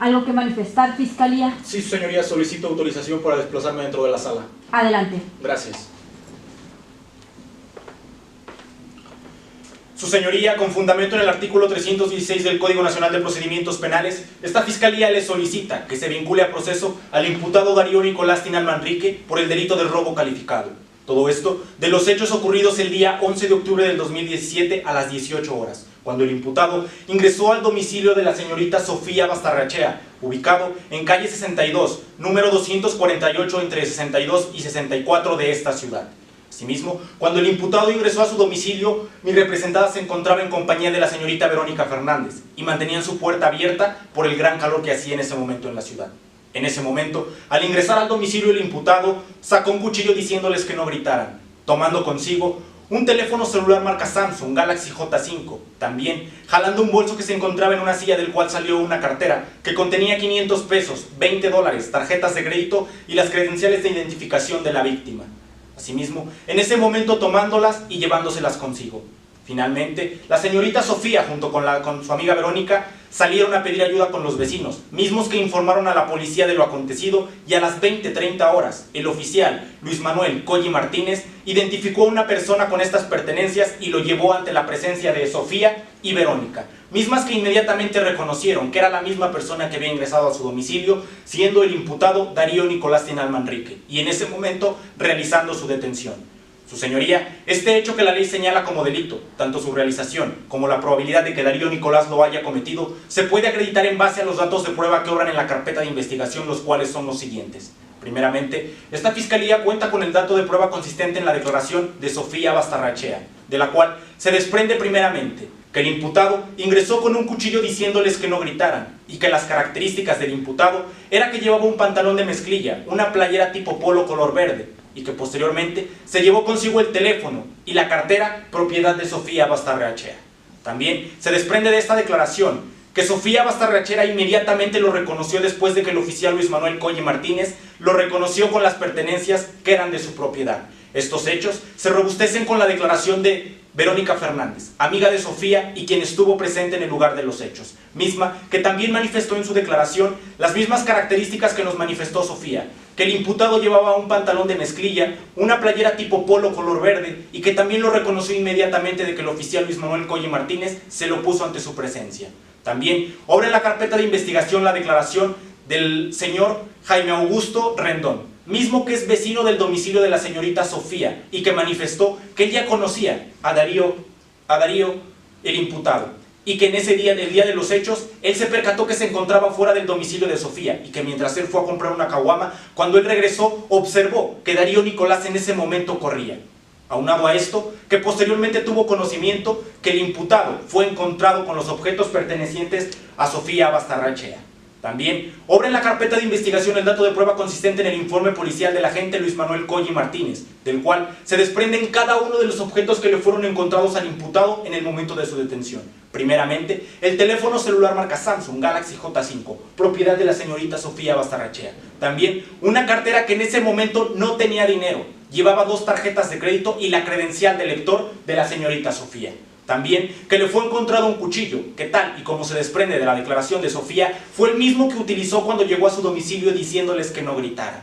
¿Algo que manifestar, Fiscalía? Sí, su señoría, solicito autorización para desplazarme dentro de la sala. Adelante. Gracias. Su señoría, con fundamento en el artículo 316 del Código Nacional de Procedimientos Penales, esta Fiscalía le solicita que se vincule a proceso al imputado Darío Nicolás Tinal Manrique por el delito de robo calificado. Todo esto de los hechos ocurridos el día 11 de octubre del 2017 a las 18 horas, cuando el imputado ingresó al domicilio de la señorita Sofía Bastarrachea, ubicado en calle 62, número 248, entre 62 y 64 de esta ciudad. Asimismo, cuando el imputado ingresó a su domicilio, mi representada se encontraba en compañía de la señorita Verónica Fernández y mantenían su puerta abierta por el gran calor que hacía en ese momento en la ciudad. En ese momento, al ingresar al domicilio el imputado sacó un cuchillo diciéndoles que no gritaran, tomando consigo un teléfono celular marca Samsung Galaxy J5, también jalando un bolso que se encontraba en una silla del cual salió una cartera que contenía 500 pesos, 20 dólares, tarjetas de crédito y las credenciales de identificación de la víctima. Asimismo, en ese momento tomándolas y llevándoselas consigo. Finalmente, la señorita Sofía junto con su amiga Verónica salieron a pedir ayuda con los vecinos, mismos que informaron a la policía de lo acontecido, y a las 20:30 horas, el oficial Luis Manuel Colli Martínez identificó a una persona con estas pertenencias y lo llevó ante la presencia de Sofía y Verónica, mismas que inmediatamente reconocieron que era la misma persona que había ingresado a su domicilio, siendo el imputado Darío Nicolás Tinal Manrique, y en ese momento realizando su detención. Su señoría, este hecho que la ley señala como delito, tanto su realización como la probabilidad de que Darío Nicolás lo haya cometido, se puede acreditar en base a los datos de prueba que obran en la carpeta de investigación, los cuales son los siguientes. Primeramente, esta Fiscalía cuenta con el dato de prueba consistente en la declaración de Sofía Bastarrachea, de la cual se desprende primeramente que el imputado ingresó con un cuchillo diciéndoles que no gritaran, y que las características del imputado era que llevaba un pantalón de mezclilla, una playera tipo polo color verde, y que posteriormente se llevó consigo el teléfono y la cartera propiedad de Sofía Bastarrachea. También se desprende de esta declaración que Sofía Bastarrachea inmediatamente lo reconoció después de que el oficial Luis Manuel Colli Martínez lo reconoció con las pertenencias que eran de su propiedad. Estos hechos se robustecen con la declaración de Verónica Fernández, amiga de Sofía y quien estuvo presente en el lugar de los hechos, misma que también manifestó en su declaración las mismas características que nos manifestó Sofía, que el imputado llevaba un pantalón de mezclilla, una playera tipo polo color verde, y que también lo reconoció inmediatamente de que el oficial Luis Manuel Colli Martínez se lo puso ante su presencia. También obra en la carpeta de investigación la declaración del señor Jaime Augusto Rendón, mismo que es vecino del domicilio de la señorita Sofía y que manifestó que él ya conocía a Darío el imputado, y que en ese día, del día de los hechos, él se percató que se encontraba fuera del domicilio de Sofía y que mientras él fue a comprar una caguama, cuando él regresó, observó que Darío Nicolás en ese momento corría. Aunado a esto, que posteriormente tuvo conocimiento que el imputado fue encontrado con los objetos pertenecientes a Sofía Bastarrachea. También obra en la carpeta de investigación el dato de prueba consistente en el informe policial del agente Luis Manuel Colli Martínez, del cual se desprenden cada uno de los objetos que le fueron encontrados al imputado en el momento de su detención. Primeramente, el teléfono celular marca Samsung Galaxy J5, propiedad de la señorita Sofía Bastarrachea. También una cartera que en ese momento no tenía dinero, llevaba 2 tarjetas de crédito y la credencial de lector de la señorita Sofía. También que le fue encontrado un cuchillo, que tal y como se desprende de la declaración de Sofía, fue el mismo que utilizó cuando llegó a su domicilio diciéndoles que no gritaran.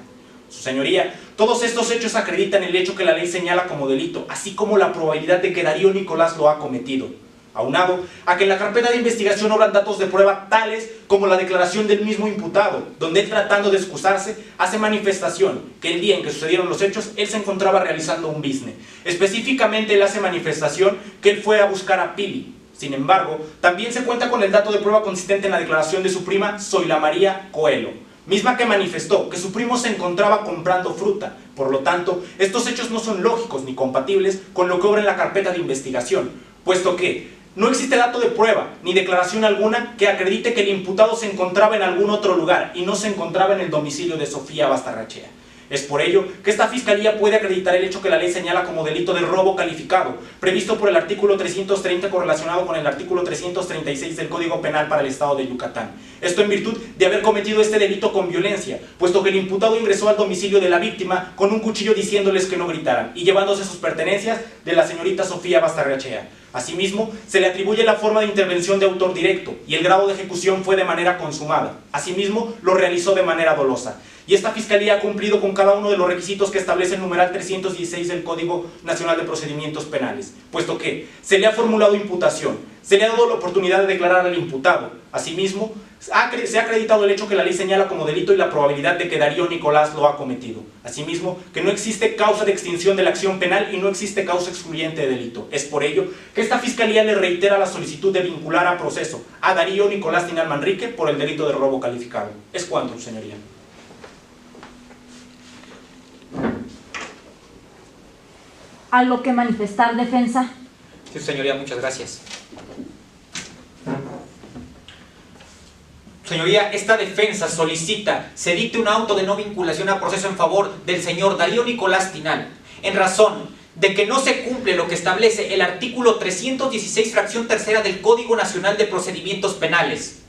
Su señoría, todos estos hechos acreditan el hecho que la ley señala como delito, así como la probabilidad de que Darío Nicolás lo ha cometido. Aunado a que en la carpeta de investigación obran datos de prueba tales como la declaración del mismo imputado, donde él, tratando de excusarse, hace manifestación que el día en que sucedieron los hechos, él se encontraba realizando un business. Específicamente, él hace manifestación que él fue a buscar a Pili. Sin embargo, también se cuenta con el dato de prueba consistente en la declaración de su prima Zoila María Coelho, misma que manifestó que su primo se encontraba comprando fruta. Por lo tanto, estos hechos no son lógicos ni compatibles con lo que obra en la carpeta de investigación, puesto que no existe dato de prueba ni declaración alguna que acredite que el imputado se encontraba en algún otro lugar y no se encontraba en el domicilio de Sofía Bastarrachea. Es por ello que esta Fiscalía puede acreditar el hecho que la ley señala como delito de robo calificado, previsto por el artículo 330 correlacionado con el artículo 336 del Código Penal para el Estado de Yucatán. Esto en virtud de haber cometido este delito con violencia, puesto que el imputado ingresó al domicilio de la víctima con un cuchillo diciéndoles que no gritaran y llevándose sus pertenencias de la señorita Sofía Bastarrechea. Asimismo, se le atribuye la forma de intervención de autor directo y el grado de ejecución fue de manera consumada. Asimismo, lo realizó de manera dolosa. Y esta Fiscalía ha cumplido con cada uno de los requisitos que establece el numeral 316 del Código Nacional de Procedimientos Penales, puesto que se le ha formulado imputación, se le ha dado la oportunidad de declarar al imputado. Asimismo, se ha acreditado el hecho que la ley señala como delito y la probabilidad de que Darío Nicolás lo ha cometido. Asimismo, que no existe causa de extinción de la acción penal y no existe causa excluyente de delito. Es por ello que esta Fiscalía le reitera la solicitud de vincular a proceso a Darío Nicolás Tinal Manrique por el delito de robo calificado. Es cuanto, señoría. ¿Algo que manifestar, defensa? Sí, señoría, muchas gracias. Señoría, esta defensa solicita se dicte un auto de no vinculación a proceso en favor del señor Darío Nicolás Tinal, en razón de que no se cumple lo que establece el artículo 316, fracción tercera del Código Nacional de Procedimientos Penales,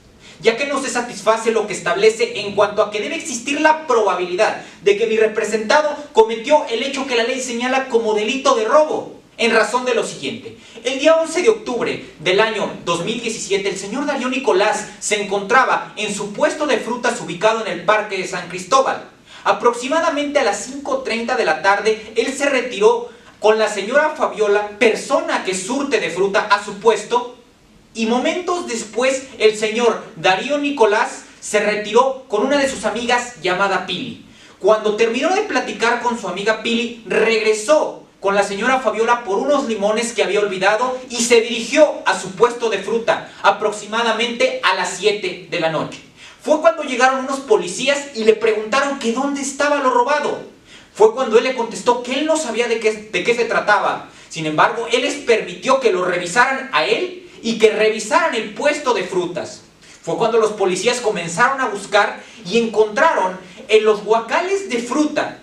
ya que no se satisface lo que establece en cuanto a que debe existir la probabilidad de que mi representado cometió el hecho que la ley señala como delito de robo, en razón de lo siguiente. El día 11 de octubre del año 2017, el señor Darío Nicolás se encontraba en su puesto de frutas ubicado en el Parque de San Cristóbal. Aproximadamente a las 5:30 de la tarde, él se retiró con la señora Fabiola, persona que surte de fruta, a su puesto, y momentos después el señor Darío Nicolás se retiró con una de sus amigas llamada Pili. Cuando terminó de platicar con su amiga Pili, regresó con la señora Fabiola por unos limones que había olvidado y se dirigió a su puesto de fruta aproximadamente a las 7 de la noche. Fue cuando llegaron unos policías y le preguntaron que dónde estaba lo robado. Fue cuando él le contestó que él no sabía de qué se trataba. Sin embargo, él les permitió que lo revisaran a él y que revisaran el puesto de frutas. Fue cuando los policías comenzaron a buscar y encontraron en los guacales de fruta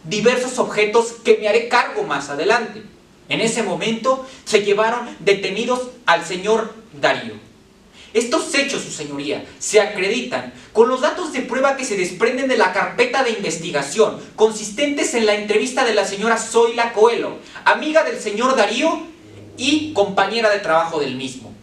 diversos objetos que me haré cargo más adelante. En ese momento se llevaron detenidos al señor Darío. Estos hechos, su señoría, se acreditan con los datos de prueba que se desprenden de la carpeta de investigación, consistentes en la entrevista de la señora Zoila Coelho, amiga del señor Darío y compañera de trabajo del mismo.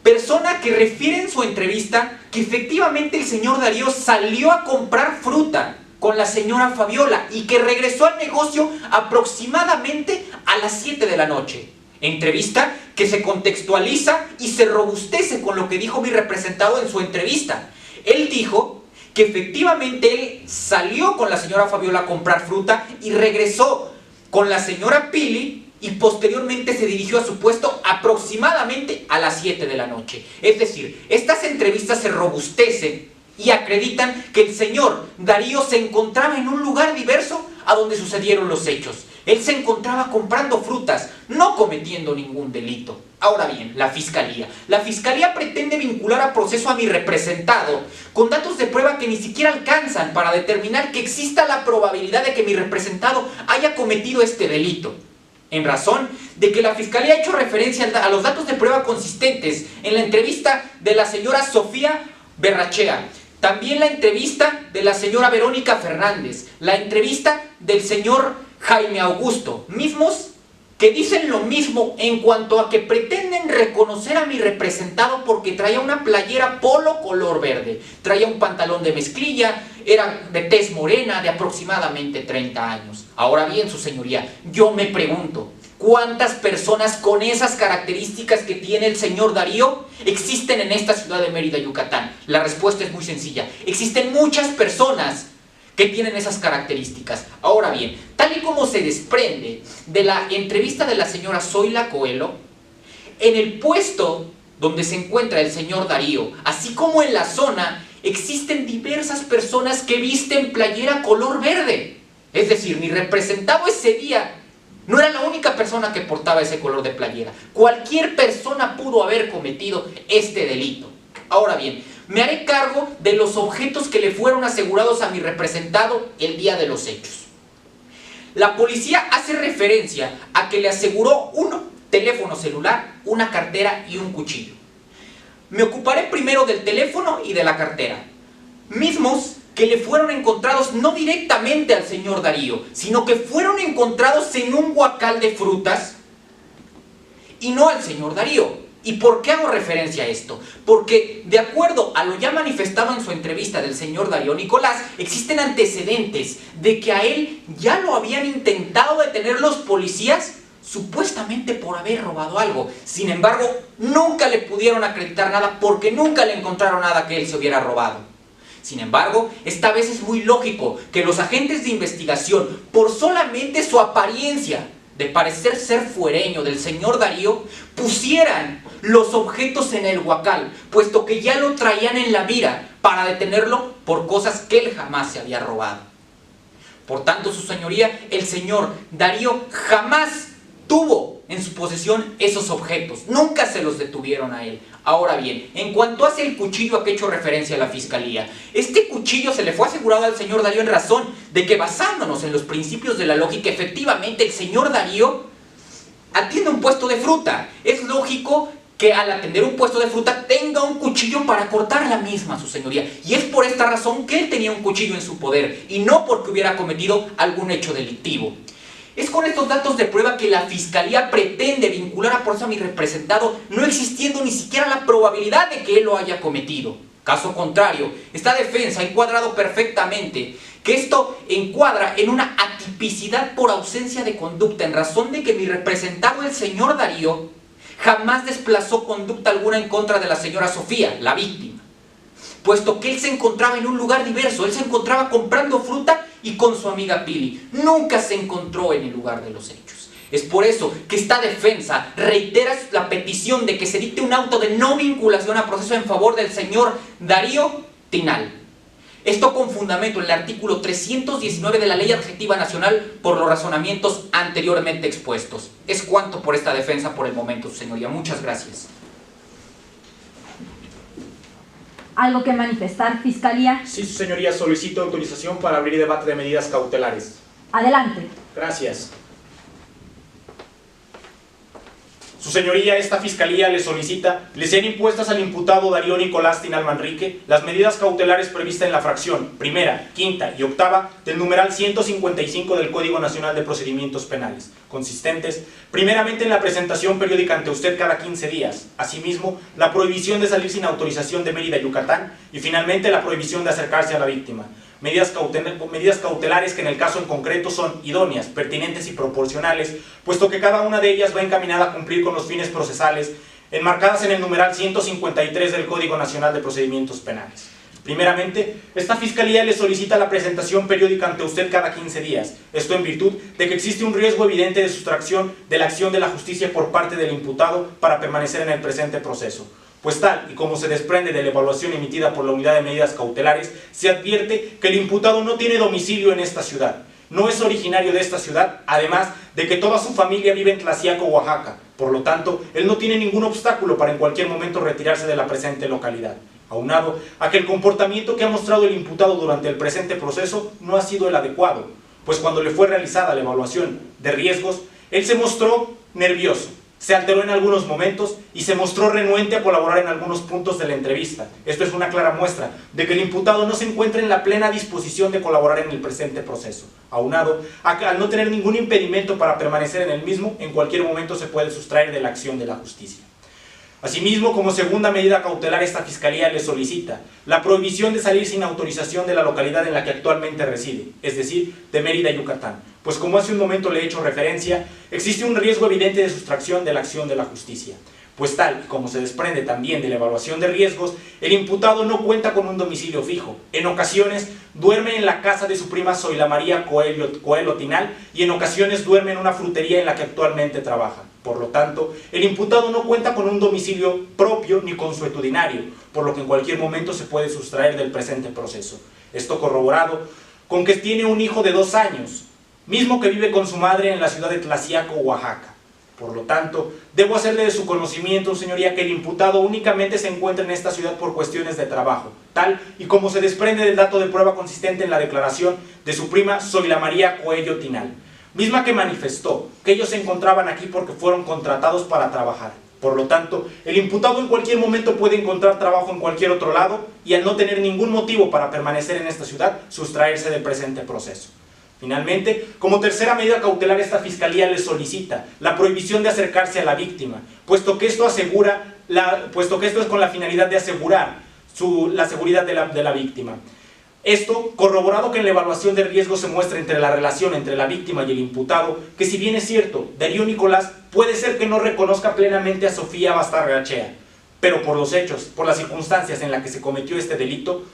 Persona que refiere en su entrevista que efectivamente el señor Darío salió a comprar fruta con la señora Fabiola y que regresó al negocio aproximadamente a las 7 de la noche. Entrevista que se contextualiza y se robustece con lo que dijo mi representado en su entrevista. Él dijo que efectivamente él salió con la señora Fabiola a comprar fruta y regresó con la señora Pili y posteriormente se dirigió a su puesto aproximadamente a las 7 de la noche. Es decir, estas entrevistas se robustecen y acreditan que el señor Darío se encontraba en un lugar diverso a donde sucedieron los hechos. Él se encontraba comprando frutas, no cometiendo ningún delito. Ahora bien, la Fiscalía pretende vincular a proceso a mi representado con datos de prueba que ni siquiera alcanzan para determinar que exista la probabilidad de que mi representado haya cometido este delito. En razón de que la Fiscalía ha hecho referencia a los datos de prueba consistentes en la entrevista de la señora Sofía Berrachea, también la entrevista de la señora Verónica Fernández, la entrevista del señor Jaime Augusto, mismos que dicen lo mismo en cuanto a que pretenden reconocer a mi representado porque traía una playera polo color verde, traía un pantalón de mezclilla, era de tez morena, de aproximadamente 30 años. Ahora bien, su señoría, yo me pregunto, ¿cuántas personas con esas características que tiene el señor Darío existen en esta ciudad de Mérida, Yucatán? La respuesta es muy sencilla. Existen muchas personas que tienen esas características. Ahora bien, tal y como se desprende de la entrevista de la señora Zoila Coelho, en el puesto donde se encuentra el señor Darío, así como en la zona, existen diversas personas que visten playera color verde. Es decir, mi representado ese día no era la única persona que portaba ese color de playera. Cualquier persona pudo haber cometido este delito. Ahora bien, me haré cargo de los objetos que le fueron asegurados a mi representado el día de los hechos. La policía hace referencia a que le aseguró un teléfono celular, una cartera y un cuchillo. Me ocuparé primero del teléfono y de la cartera, mismos que le fueron encontrados no directamente al señor Darío, sino que fueron encontrados en un huacal de frutas y no al señor Darío. ¿Y por qué hago referencia a esto? Porque, de acuerdo a lo ya manifestado en su entrevista del señor Darío Nicolás, existen antecedentes de que a él ya lo habían intentado detener los policías, supuestamente por haber robado algo. Sin embargo, nunca le pudieron acreditar nada porque nunca le encontraron nada que él se hubiera robado. Sin embargo, esta vez es muy lógico que los agentes de investigación, por solamente su apariencia de parecer ser fuereño del señor Darío, pusieran los objetos en el huacal, puesto que ya lo traían en la mira para detenerlo por cosas que él jamás se había robado. Por tanto, su señoría, el señor Darío jamás tuvo en su posesión esos objetos, nunca se los detuvieron a él. Ahora bien, en cuanto hace el cuchillo a que he hecho referencia a la fiscalía, este cuchillo se le fue asegurado al señor Darío en razón de que, basándonos en los principios de la lógica, efectivamente el señor Darío atiende un puesto de fruta. Es lógico que al atender un puesto de fruta tenga un cuchillo para cortar la misma, su señoría. Y es por esta razón que él tenía un cuchillo en su poder y no porque hubiera cometido algún hecho delictivo. Es con estos datos de prueba que la fiscalía pretende vincular a proceso a mi representado, no existiendo ni siquiera la probabilidad de que él lo haya cometido. Caso contrario, esta defensa ha encuadrado perfectamente que esto encuadra en una atipicidad por ausencia de conducta, en razón de que mi representado, el señor Darío, jamás desplazó conducta alguna en contra de la señora Sofía, la víctima, puesto que él se encontraba en un lugar diverso. Él se encontraba comprando fruta y con su amiga Pili. Nunca se encontró en el lugar de los hechos. Es por eso que esta defensa reitera la petición de que se dicte un auto de no vinculación a proceso en favor del señor Darío Tinal. Esto con fundamento en el artículo 319 de la Ley Adjetiva Nacional por los razonamientos anteriormente expuestos. Es cuanto por esta defensa por el momento, su señoría. Muchas gracias. ¿Algo que manifestar, Fiscalía? Sí, su señoría, solicito autorización para abrir debate de medidas cautelares. Adelante. Gracias. Su señoría, esta fiscalía le solicita le sean impuestas al imputado Darío Nicolás Tinal Manrique las medidas cautelares previstas en la fracción primera, quinta y octava del numeral 155 del Código Nacional de Procedimientos Penales, consistentes primeramente en la presentación periódica ante usted cada 15 días, asimismo la prohibición de salir sin autorización de Mérida, Yucatán, y finalmente la prohibición de acercarse a la víctima. Medidas cautelares que en el caso en concreto son idóneas, pertinentes y proporcionales, puesto que cada una de ellas va encaminada a cumplir con los fines procesales enmarcadas en el numeral 153 del Código Nacional de Procedimientos Penales. Primeramente, esta fiscalía le solicita la presentación periódica ante usted cada 15 días, esto en virtud de que existe un riesgo evidente de sustracción de la acción de la justicia por parte del imputado para permanecer en el presente proceso. Pues tal y como se desprende de la evaluación emitida por la Unidad de Medidas Cautelares, se advierte que el imputado no tiene domicilio en esta ciudad, no es originario de esta ciudad, además de que toda su familia vive en Tlaxiaco, Oaxaca. Por lo tanto, él no tiene ningún obstáculo para en cualquier momento retirarse de la presente localidad. Aunado a que el comportamiento que ha mostrado el imputado durante el presente proceso no ha sido el adecuado, pues cuando le fue realizada la evaluación de riesgos, él se mostró nervioso, se alteró en algunos momentos y se mostró renuente a colaborar en algunos puntos de la entrevista. Esto es una clara muestra de que el imputado no se encuentra en la plena disposición de colaborar en el presente proceso. Aunado a que al no tener ningún impedimento para permanecer en el mismo, en cualquier momento se puede sustraer de la acción de la justicia. Asimismo, como segunda medida cautelar, esta fiscalía le solicita la prohibición de salir sin autorización de la localidad en la que actualmente reside, es decir, de Mérida, Yucatán, pues como hace un momento le he hecho referencia, existe un riesgo evidente de sustracción de la acción de la justicia. Pues tal y como se desprende también de la evaluación de riesgos, el imputado no cuenta con un domicilio fijo. En ocasiones duerme en la casa de su prima Zoila María Coelho Tinal y en ocasiones duerme en una frutería en la que actualmente trabaja. Por lo tanto, el imputado no cuenta con un domicilio propio ni consuetudinario, por lo que en cualquier momento se puede sustraer del presente proceso. Esto corroborado con que tiene un hijo de 2 años, mismo que vive con su madre en la ciudad de Tlaxiaco, Oaxaca. Por lo tanto, debo hacerle de su conocimiento, señoría, que el imputado únicamente se encuentra en esta ciudad por cuestiones de trabajo, tal y como se desprende del dato de prueba consistente en la declaración de su prima Zoila María Coello Tinal, misma que manifestó que ellos se encontraban aquí porque fueron contratados para trabajar. Por lo tanto, el imputado en cualquier momento puede encontrar trabajo en cualquier otro lado y al no tener ningún motivo para permanecer en esta ciudad, sustraerse del presente proceso. Finalmente, como tercera medida cautelar, esta Fiscalía le solicita la prohibición de acercarse a la víctima, puesto que esto es con la finalidad de asegurar la seguridad de la víctima. Esto, corroborado que en la evaluación de riesgo se muestra entre la relación entre la víctima y el imputado, que si bien es cierto, Darío Nicolás puede ser que no reconozca plenamente a Sofía Bastarrachea, pero por los hechos, por las circunstancias en las que se cometió este delito,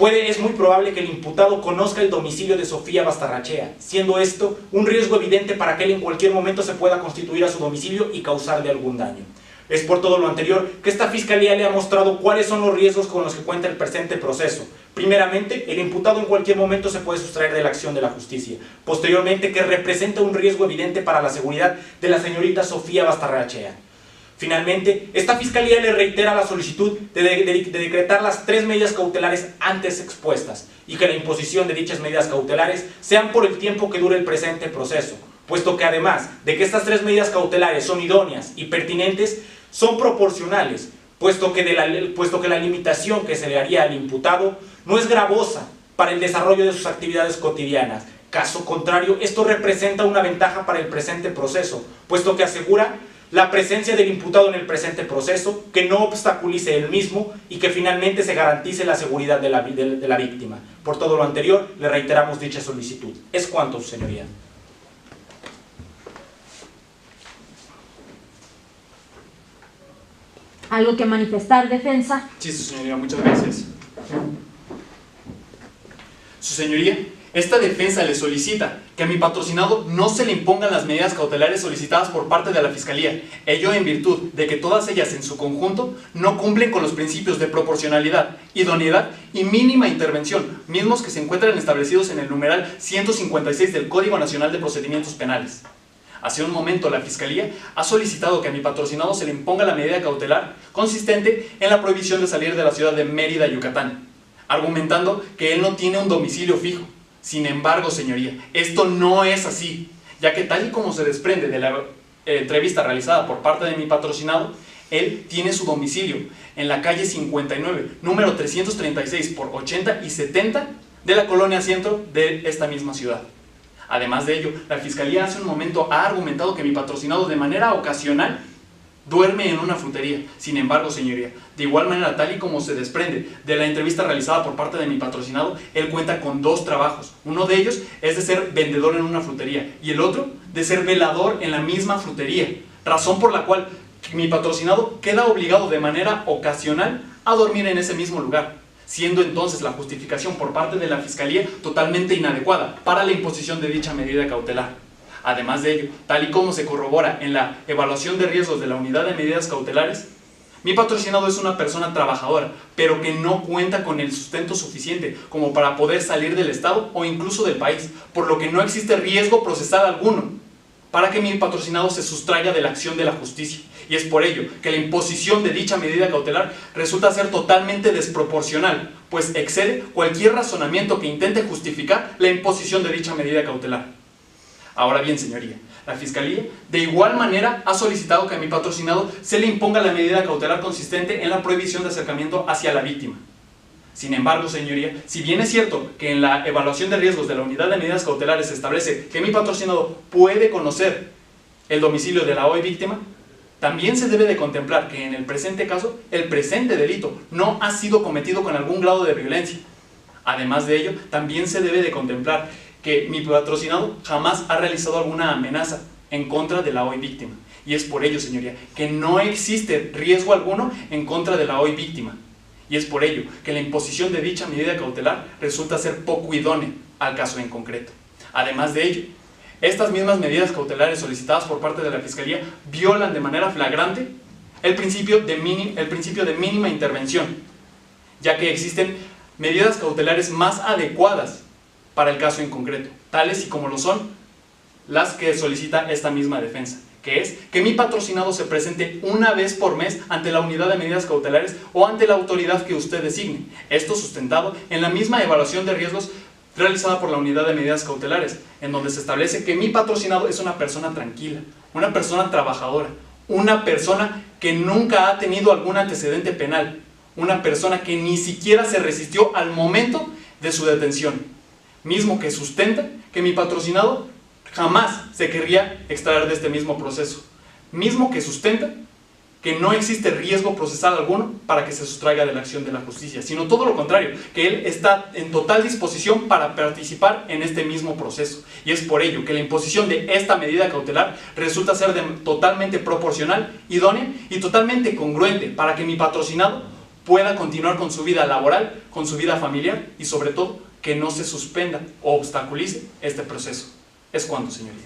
es muy probable que el imputado conozca el domicilio de Sofía Bastarrachea, siendo esto un riesgo evidente para que él en cualquier momento se pueda constituir a su domicilio y causarle algún daño. Es por todo lo anterior que esta Fiscalía le ha mostrado cuáles son los riesgos con los que cuenta el presente proceso. Primeramente, el imputado en cualquier momento se puede sustraer de la acción de la justicia. Posteriormente, que representa un riesgo evidente para la seguridad de la señorita Sofía Bastarrachea. Finalmente, esta Fiscalía le reitera la solicitud de decretar las 3 medidas cautelares antes expuestas y que la imposición de dichas medidas cautelares sean por el tiempo que dure el presente proceso, puesto que además de que estas 3 medidas cautelares son idóneas y pertinentes, son proporcionales, puesto que la limitación que se le haría al imputado no es gravosa para el desarrollo de sus actividades cotidianas. Caso contrario, esto representa una ventaja para el presente proceso, puesto que asegura la presencia del imputado en el presente proceso, que no obstaculice el mismo y que finalmente se garantice la seguridad de la víctima. Por todo lo anterior, le reiteramos dicha solicitud. Es cuanto, su señoría. ¿Algo que manifestar, defensa? Sí, su señoría, muchas gracias. Su señoría, esta defensa le solicita que a mi patrocinado no se le impongan las medidas cautelares solicitadas por parte de la Fiscalía, ello en virtud de que todas ellas en su conjunto no cumplen con los principios de proporcionalidad, idoneidad y mínima intervención, mismos que se encuentran establecidos en el numeral 156 del Código Nacional de Procedimientos Penales. Hace un momento la Fiscalía ha solicitado que a mi patrocinado se le imponga la medida cautelar consistente en la prohibición de salir de la ciudad de Mérida, Yucatán, argumentando que él no tiene un domicilio fijo. Sin embargo, señoría, esto no es así, ya que tal y como se desprende de la entrevista realizada por parte de mi patrocinado, él tiene su domicilio en la calle 59, número 336 por 80 y 70 de la colonia Centro de esta misma ciudad. Además de ello, la Fiscalía hace un momento ha argumentado que mi patrocinado de manera ocasional duerme en una frutería. Sin embargo, señoría, de igual manera, tal y como se desprende de la entrevista realizada por parte de mi patrocinado, él cuenta con 2 trabajos. Uno de ellos es de ser vendedor en una frutería y el otro de ser velador en la misma frutería, razón por la cual mi patrocinado queda obligado de manera ocasional a dormir en ese mismo lugar, siendo entonces la justificación por parte de la Fiscalía totalmente inadecuada para la imposición de dicha medida cautelar. Además de ello, tal y como se corrobora en la evaluación de riesgos de la Unidad de Medidas Cautelares, mi patrocinado es una persona trabajadora, pero que no cuenta con el sustento suficiente como para poder salir del estado o incluso del país, por lo que no existe riesgo procesal alguno para que mi patrocinado se sustraiga de la acción de la justicia. Y es por ello que la imposición de dicha medida cautelar resulta ser totalmente desproporcional, pues excede cualquier razonamiento que intente justificar la imposición de dicha medida cautelar. Ahora bien, señoría, la Fiscalía de igual manera ha solicitado que a mi patrocinado se le imponga la medida cautelar consistente en la prohibición de acercamiento hacia la víctima. Sin embargo, señoría, si bien es cierto que en la evaluación de riesgos de la Unidad de Medidas Cautelares se establece que mi patrocinado puede conocer el domicilio de la hoy víctima, también se debe de contemplar que en el presente caso, el presente delito no ha sido cometido con algún grado de violencia. Además de ello, también se debe de contemplar que mi patrocinado jamás ha realizado alguna amenaza en contra de la hoy víctima. Y es por ello, señoría, que no existe riesgo alguno en contra de la hoy víctima. Y es por ello que la imposición de dicha medida cautelar resulta ser poco idónea al caso en concreto. Además de ello, estas mismas medidas cautelares solicitadas por parte de la Fiscalía violan de manera flagrante el principio de mínima intervención, ya que existen medidas cautelares más adecuadas para el caso en concreto, tales y como lo son las que solicita esta misma defensa, que que es que mi patrocinado se presente una vez por mes ante la unidad de medidas cautelares o ante la autoridad que usted designe. Esto sustentado en la misma evaluación de riesgos realizada por la unidad de medidas cautelares, en donde se establece que mi patrocinado es una persona tranquila, una persona trabajadora, una persona que nunca ha tenido algún antecedente penal, una persona que ni siquiera se resistió al momento de su detención, mismo que sustenta que mi patrocinado jamás se querría extraer de este mismo proceso, mismo que sustenta que no existe riesgo procesal alguno para que se sustraiga de la acción de la justicia, sino todo lo contrario, que él está en total disposición para participar en este mismo proceso. Y es por ello que la imposición de esta medida cautelar resulta ser totalmente proporcional, idónea y totalmente congruente para que mi patrocinado pueda continuar con su vida laboral, con su vida familiar y sobre todo que no se suspenda o obstaculice este proceso. Es cuanto, señoría.